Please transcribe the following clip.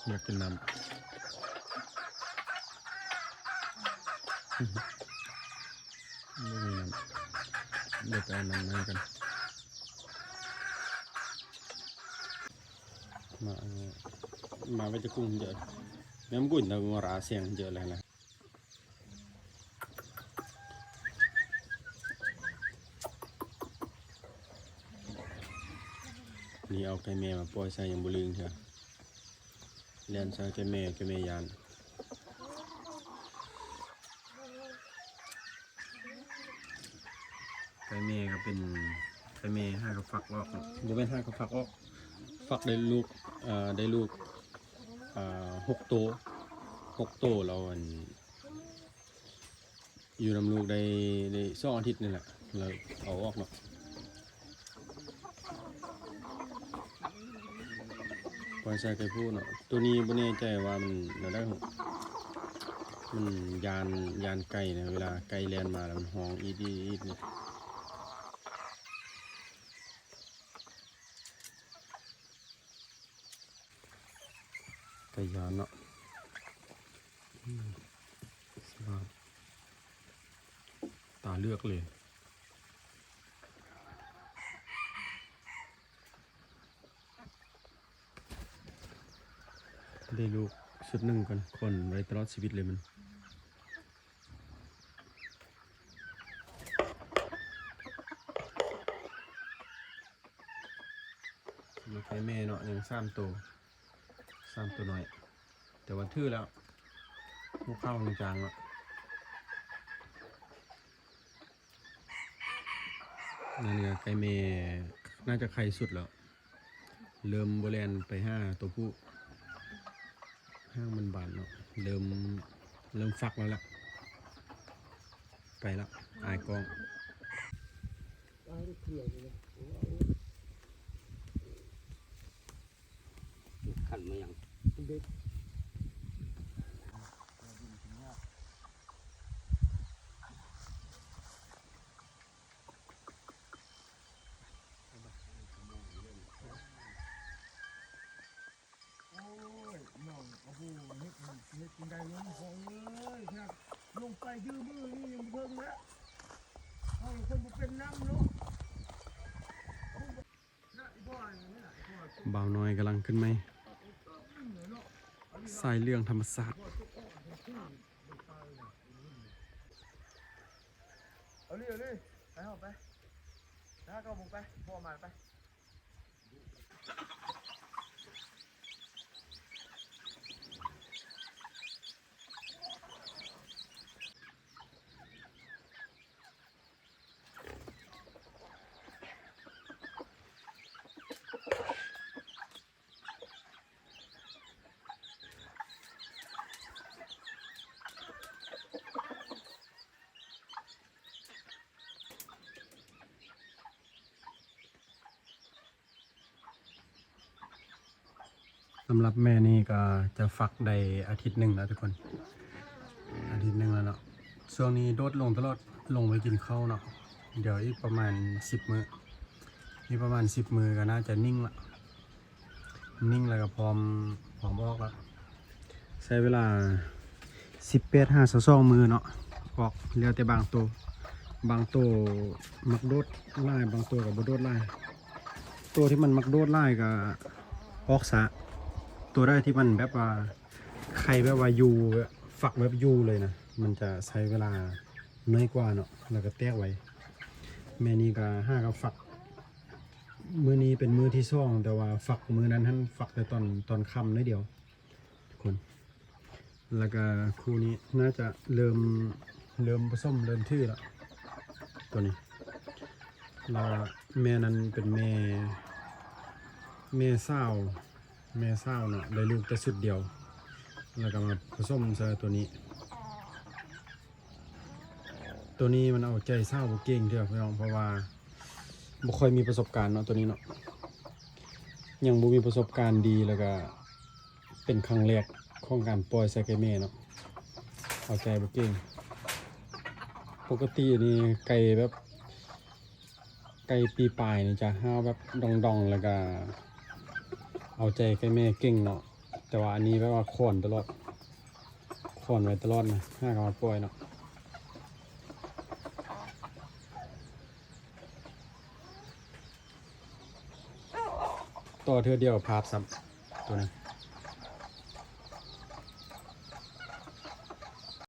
อยากกินน้ำไม่มีน้ำเดี๋ยวไปเอาน้ำมากันมาไปจะกุ้งเยอะน้ำกุ้งเรางราเสียงเยอะเลยนะนี่เอาไก่แม่มาปล่อยใส่ยังบุลึงเถอะเลี้ยงใส่ไก่แม่ยานไก่แม่ก็เป็นไก่แม่ห้ากับฝักออกดูเป็นห้ากับฝักออกฝักได้ลูก6 ตัวเราอยู่นำลูกได้2 อาทิตย์นี่แหละเราเอาออกเนาะปล่อยใส่ไก่พูเนาะตัวนี้ไม่แน่ใจว่ามันได้มันยานไก่เนี่ยเวลาไก่แล่นมาแล้วมันห้องอีดเนี่ยไก่ยานเนาะตาเลือกเลยได้ลูกชุดหนึ่งกันคนไว้ตลอดชีวิตเลยมันลูกไก่แม่เนาะยัง3 ตัวหน่อยแต่วันทื่อแล้วลูกเข้าจางแล้วนั่นไงไก่แม่น่าจะไข่สุดแล้วเริ่มโบแลนไป5 ตัวผู้ห้างมันบานเนาะเริ่มฟักแล้วล่ะไปแล้วอายกองขันมาอย่างกินได้ลงของเลยครับลงไปยืมมือนี่ยังเพิ่งแล้วเอาคนมาเป็นน้ำเนาะบ่าวน้อยกำลังขึ้นไหมสายเรื่องธรรมศาสตร์เอาเลยไปเอาไปถ้าเข้ามุงไปพ่อมาไปสำหรับแม่นี่ก็จะฟักได้อาทิตย์หนึ่งแล้วทุกคนอาทิตย์หนึ่งแล้วเนาะช่วงนี้โดดลงตลอดลงไปกินข้าวเนาะเดี๋ยวอีกประมาณ10 มื้อนี่ประมาณ10 มื้อก็น่าจะนิ่งแล้วก็พร้อมออกแล้วใช้เวลา18-22 มื้อเนาะออกแล้วแต่บางตัวมักโดดไล่บางตัวกับบ่โดดไล่ตัวที่มันมักโดดไล่ก็ออกซะตัวได้ที่มันแบบว่าไข่แบบว่ายูฝักแบบยูเลยนะมันจะใช้เวลาน้อยกว่าเนาะแล้วก็แตกไว้แม่นี่ก็5กับฝักมื้อนี้เป็นมื้อที่2แต่ว่าฝักมื้อนั้นท่านฝักแต่ตอนค่ำนิดเดียวทุกคนแล้วก็คู่นี้น่าจะเริ่มผสมเริ่มทื่อแล้วตัวนี้แล้วแม่นั้นเป็นแม่สาวเนาะได้ลูกแต่สุดเดียวแล้วก็มาผสมใส่ตัวนี้มันเอาใจเศร้าบ่เก่งเท่าพี่น้องเพราะว่าบ่ค่อยมีประสบการณ์เนาะตัวนี้เนาะยังบ่มีประสบการณ์ดีแล้วก็เป็นครั้งแรกของการปล่อยใส่ไก่แม่เนาะเอาใจบ่เก่งปกตินี่ไก่แบบไก่ปีปลายนี่จะห้าวแบบดองแล้วก็เอาใจไก่แม่เก่งเนาะ แต่ว่าอันนี้แปลว่าข่อนตลอดข่อนไว้ตลอดนะห้าก็มาปล่อยเนาะต่อเทือเดียวพาบซ้ำตัวนี้